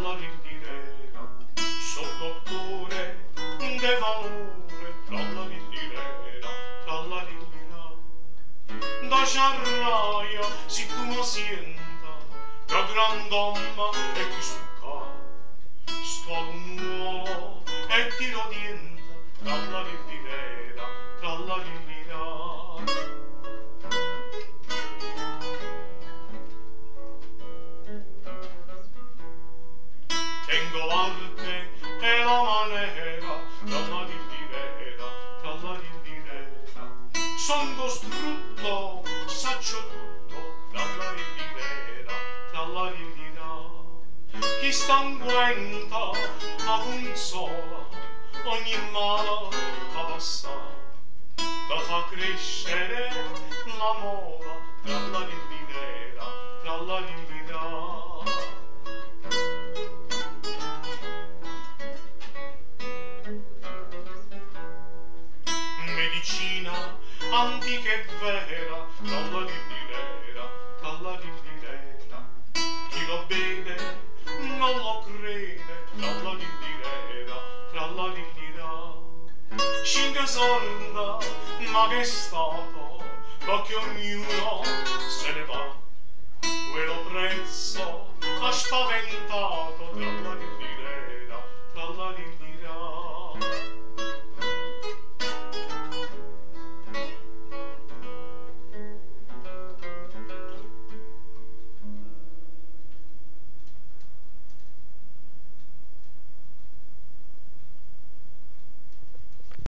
trallaririrera, so dottore de valore, trallaririrera, trallaririra. Da sciarraia, si tu mi sienta, da grand'omma e chi stucca, sto ad un uomo e ti lo dienta, trallaririrera, trallaririra. Tengo l'arte e la manera, trallaririrera, trallaririra. Son costrutto, saccio tutto, trallaririrera, trallaririra. Chi stanguenta ma consola, ogni male fa passare, da fa crescere la mola, trallaririrera, trallaririra. Medicina antica e vera, trallaririrera, trallaririra. Chi lo vede non lo crede, trallaririrera, trallaririra. Cinque sorda, ma che è stato, perché ognuno